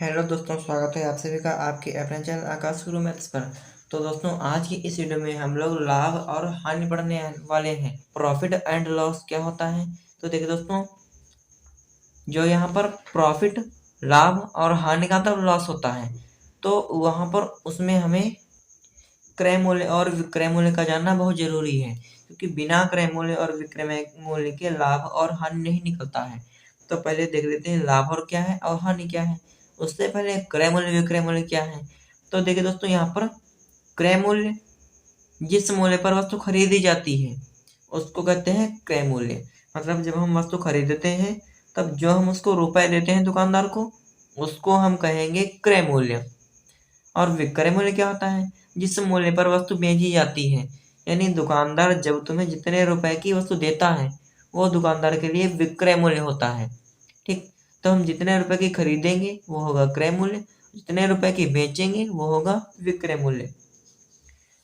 Hello दोस्तों, स्वागत है आप सभी का आपके अपने चैनल आकाश गुरु मैथ्स पर। तो दोस्तों, आज की इस वीडियो में हम लोग लाभ और हानि पढ़ने वाले हैं। प्रॉफिट एंड लॉस क्या होता है? तो देखिए दोस्तों, जो यहाँ पर प्रॉफिट लाभ और हानि का मतलब लॉस होता है, तो वहाँ पर उसमें हमें क्रय मूल्य और विक्रय मूल्य का जानना बहुत जरूरी है, क्योंकि बिना क्रय मूल्य और विक्रय मूल्य के लाभ और हानि नहीं निकलता है। तो पहले देख लेते हैं लाभ और क्या है और हानि क्या है। उससे पहले क्रय मूल्य विक्रय मूल्य क्या है। तो देखिए दोस्तों, यहाँ पर क्रय मूल्य जिस मूल्य पर वस्तु खरीदी जाती है उसको कहते हैं क्रय मूल्य। मतलब जब हम वस्तु खरीदते हैं तब जो हम उसको रुपए देते हैं दुकानदार को, उसको हम कहेंगे क्रय मूल्य। और विक्रय मूल्य क्या होता है? जिस मूल्य पर वस्तु बेची जाती है, यानी दुकानदार जब तुम्हें जितने रुपए की वस्तु देता है वो दुकानदार के लिए विक्रय मूल्य होता है। ठीक, तो हम जितने रुपए की खरीदेंगे वो होगा क्रय मूल्य, जितने रुपए की बेचेंगे वो होगा विक्रय मूल्य।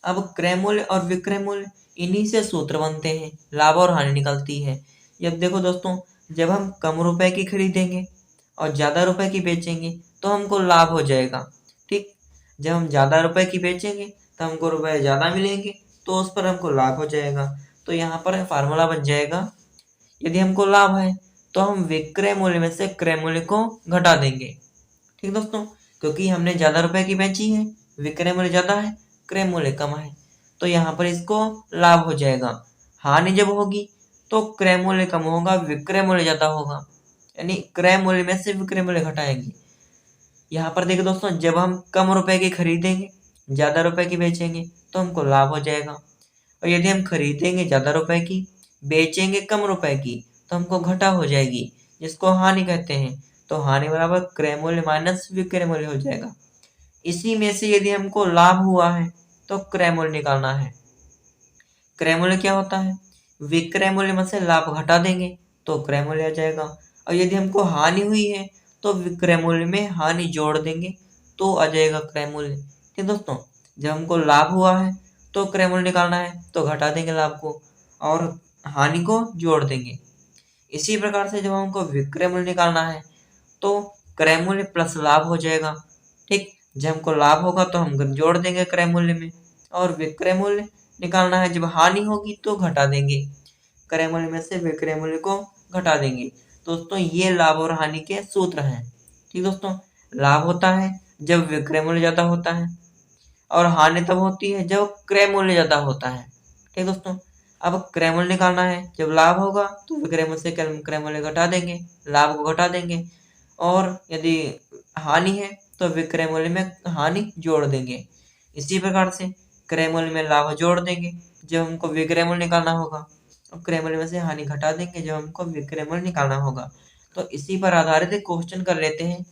अब क्रय मूल्य और विक्रय मूल्य, इन्हीं से सूत्र बनते हैं, लाभ और हानि निकलती है। जब देखो दोस्तों, जब हम कम रुपए की खरीदेंगे और ज्यादा रुपए की बेचेंगे तो हमको लाभ हो जाएगा। ठीक, जब हम ज्यादा रुपए की बेचेंगे तो हमको रुपए ज्यादा मिलेंगे, तो उस पर हमको लाभ हो जाएगा। तो यहाँ पर फार्मूला बन जाएगा, यदि हमको लाभ है तो हम विक्रय मूल्य में से क्रय मूल्य को घटा देंगे। ठीक दोस्तों, क्योंकि हमने ज्यादा रुपए की बेची है, विक्रय मूल्य ज्यादा है, क्रय मूल्य कम है, तो यहाँ पर इसको लाभ हो जाएगा। हानि जब होगी तो क्रय मूल्य कम होगा, विक्रय मूल्य ज्यादा होगा, यानी क्रय मूल्य में से विक्रय मूल्य घटाएंगे। यहाँ पर देखिए दोस्तों, जब हम कम रुपए की खरीदेंगे ज्यादा रुपए की बेचेंगे तो हमको लाभ हो जाएगा, और यदि हम खरीदेंगे ज्यादा रुपए की बेचेंगे कम रुपए की तो हमको घटा हो जाएगी, जिसको हानि कहते हैं। तो हानि बराबर क्रय मूल्य माइनस विक्रय मूल्य हो जाएगा। इसी में से यदि हमको लाभ हुआ है तो क्रय मूल्य निकालना है। क्रय मूल्य क्या होता है? विक्रय मूल्य में से लाभ घटा देंगे तो क्रय मूल्य आ जाएगा, और यदि हमको हानि हुई है तो विक्रय मूल्य में हानि जोड़ देंगे तो आ जाएगा क्रय मूल्य। ठीक दोस्तों, जब हमको लाभ हुआ है तो क्रय मूल्य निकालना है, तो घटा देंगे लाभ को और हानि को जोड़ देंगे। इसी प्रकार से जब हमको विक्रय मूल्य निकालना है तो क्रय मूल्य प्लस लाभ हो जाएगा। ठीक, जब हमको लाभ होगा तो हम जोड़ देंगे क्रय मूल्य में, और विक्रय मूल्य निकालना है, जब हानि होगी तो घटा देंगे, क्रय मूल्य में से विक्रय मूल्य को घटा देंगे। दोस्तों, ये लाभ और हानि के सूत्र हैं। ठीक दोस्तों, लाभ होता है जब विक्रय मूल्य ज्यादा होता है, और हानि तब होती है जब क्रय मूल्य ज्यादा होता है। ठीक दोस्तों, अब क्रय मूल्य निकालना है, जब लाभ होगा तो विक्रय मूल्य से क्रय मूल्य घटा देंगे, लाभ को घटा देंगे, और यदि हानि है तो विक्रय मूल्य में हानि जोड़ देंगे। इसी प्रकार से क्रय मूल्य में लाभ जोड़ देंगे जब हमको विक्रय मूल्य निकालना होगा, और क्रय मूल्य में से हानि घटा देंगे जब हमको विक्रय मूल्य निकालना होगा। तो इसी पर आधारित एक क्वेश्चन कर लेते हैं।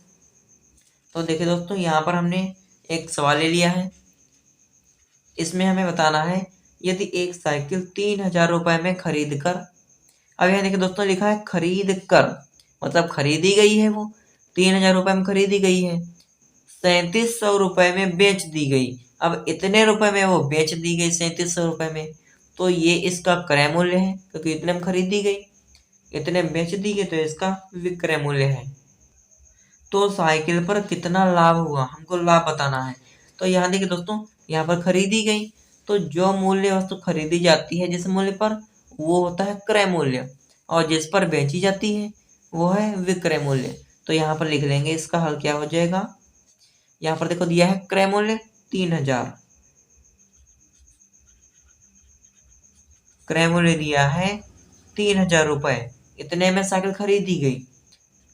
तो देखिए दोस्तों, यहाँ पर हमने एक सवाल ले लिया है। इसमें हमें बताना है, यदि एक साइकिल 3,000 रुपए में खरीद कर, अब यहाँ देखिए दोस्तों लिखा है खरीद कर, मतलब खरीदी गई है, वो 3,000 रुपए में खरीदी गई है, 3,700 रुपए में बेच दी गई। अब इतने रुपए में वो बेच दी गई 3,700 रुपए में, तो ये इसका क्रय मूल्य है, क्योंकि इतने में खरीदी गई, इतने में बेच दी गई, तो इसका विक्रय मूल्य है। तो साइकिल पर कितना लाभ हुआ, हमको लाभ बताना है। तो यहाँ देखिए दोस्तों, यहाँ पर खरीदी गई, तो जो मूल्य वस्तु खरीदी जाती है जिस मूल्य पर, वो होता है क्रय मूल्य, और जिस पर बेची जाती है वो है विक्रय मूल्य। तो यहाँ पर लिख लेंगे, इसका हल क्या हो जाएगा। यहाँ पर देखो दिया है क्रय मूल्य 3,000, क्रय मूल्य दिया है 3,000 रुपए, इतने में साइकिल खरीदी गई,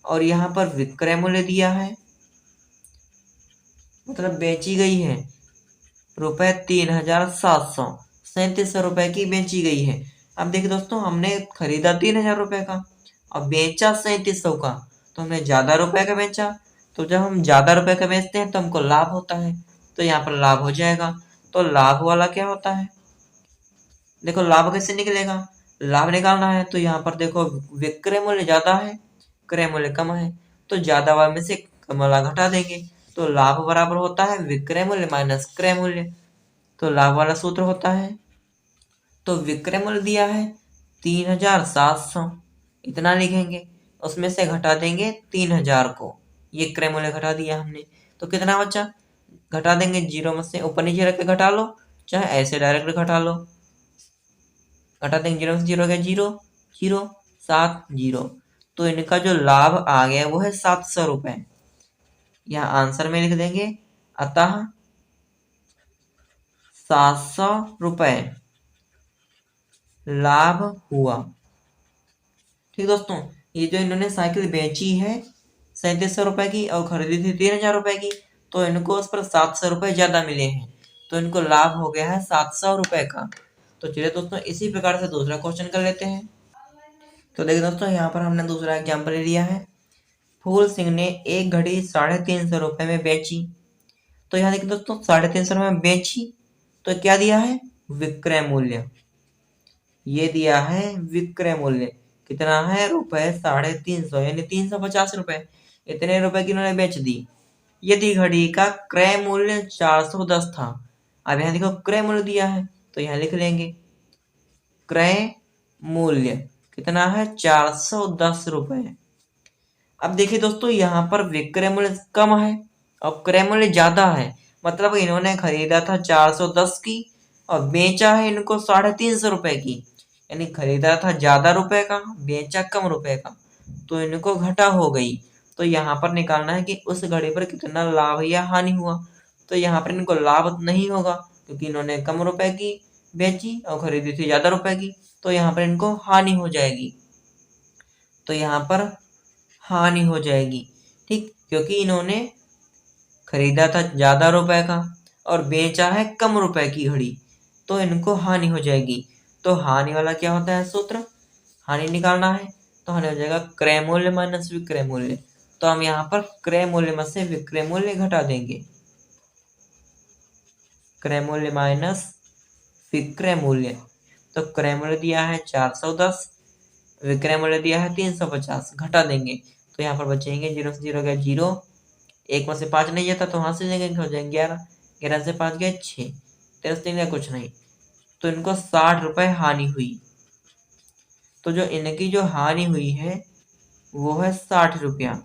और यहाँ पर विक्रय मूल्य दिया है, मतलब बेची गई है, रुपए 3,700, 3,700 रुपए की बेची गई है। अब देखिए दोस्तों, हमने खरीदा 3,000 रुपए का और बेचा 3,700 का, तो हमने ज्यादा रुपए का बेचा। तो जब हम ज्यादा रुपए का बेचते हैं तो हमको लाभ होता है, तो यहाँ पर लाभ हो जाएगा। तो लाभ वाला क्या होता है, देखो लाभ कैसे निकलेगा। लाभ निकालना है तो यहाँ पर देखो विक्रय मूल्य ज्यादा है, क्रय मूल्य कम है, तो ज्यादा वाले में से कम वाला घटा देंगे, तो लाभ बराबर होता है विक्रय मूल्य माइनस क्रय मूल्य। तो लाभ वाला सूत्र होता है, तो विक्रय मूल्य दिया है 3,700, इतना लिखेंगे, उसमें से घटा देंगे 3,000 को, ये क्रय मूल्य घटा दिया हमने। तो कितना बचा? घटा देंगे, जीरो में से ऊपर नीचे रख के घटा लो, चाहे ऐसे डायरेक्ट घटा लो। घटा देंगे, जीरो से जीरो गया जीरो, जीरो 7 जीरो। तो इनका जो लाभ आ गया वो है 700 रुपए। यहाँ आंसर में लिख देंगे, अतः 700 रुपए लाभ हुआ। ठीक दोस्तों, ये जो इन्होंने साइकिल बेची है 3700 रुपए की और खरीदी थी 3000 रुपए की, तो इनको उस पर 700 रुपए ज्यादा मिले हैं, तो इनको लाभ हो गया है 700 रुपए का। तो चलिए दोस्तों, इसी प्रकार से दूसरा क्वेश्चन कर लेते हैं। तो देखिए दोस्तों, यहाँ पर हमने दूसरा एग्जाम्पल ले लिया है। फूल सिंह ने एक घड़ी 350 रुपए में बेची। तो यहाँ देखिए दोस्तों, 350 रुपए में बेची, तो क्या दिया है? विक्रय मूल्य। ये दिया है विक्रय मूल्य, कितना है? रुपए 350, यानी 350 रुपए। इतने रुपए की उन्होंने बेच दी। यदि घड़ी का क्रय मूल्य 410 था। अब यहाँ देखो क्रय मूल्य दिया है, तो यहाँ लिख लेंगे क्रय मूल्य कितना है? 410 रुपए। अब देखिए दोस्तों, यहाँ पर विक्रय मूल्य कम है और क्रय मूल्य ज्यादा है, मतलब इन्होंने खरीदा था 410 की और बेचा है इनको 350 रुपए की, यानी खरीदा था ज्यादा रुपए का, बेचा कम रुपए का, तो इनको घटा हो गई। तो यहाँ पर निकालना है कि उस घड़ी पर कितना लाभ या हानि हुआ। तो यहाँ पर इनको लाभ नहीं होगा, क्योंकि इन्होंने कम रुपए की बेची और खरीदी थी ज्यादा रुपए की, तो यहाँ पर इनको हानि हो जाएगी। तो यहाँ पर हानि हो जाएगी, ठीक, क्योंकि इन्होंने खरीदा था ज्यादा रुपए का और बेचा है कम रुपए की घड़ी, तो इनको हानि हो जाएगी। तो हानि वाला क्या होता है सूत्र? हानि निकालना है, तो हानि हो जाएगा क्रय मूल्य माइनस विक्रय मूल्य। तो हम यहाँ पर क्रय मूल्य में से विक्रय मूल्य घटा देंगे। क्रय मूल्य माइनस विक्रय मूल्य, तो क्रय मूल्य दिया है 410, विक्रय मूल्य दिया है 350, घटा देंगे। तो यहाँ पर बचेंगे, जीरो से जीरो गया जीरो, एक में से 5 नहीं जाता तो वहां से लेंगे, हो जाएंगे 11, 11 से 5 गए 6, 13 से 3 गया कुछ नहीं, तो इनको 60 रुपए हानि हुई। तो जो इनकी जो हानि हुई है वो है 60 रुपया,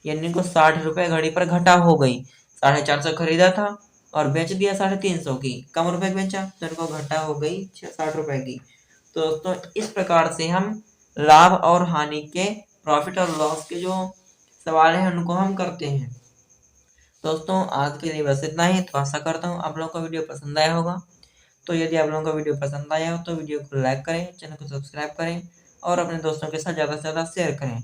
यानी इनको 60 रुपए घड़ी पर घटा हो गई। 450 खरीदा था और बेच दिया 350 की, कम रुपए बेचा, तो इनको घटा हो गई 60 रुपए की। तो दोस्तों, इस प्रकार से हम लाभ और हानि के, प्रॉफिट और लॉस के जो सवाल हैं उनको हम करते हैं। दोस्तों, आज के लिए बस इतना ही। तो आशा करता हूँ आप लोगों को वीडियो पसंद आया होगा। तो यदि आप लोगों को वीडियो पसंद आया हो तो वीडियो को लाइक करें, चैनल को सब्सक्राइब करें और अपने दोस्तों के साथ ज़्यादा से ज़्यादा शेयर करें।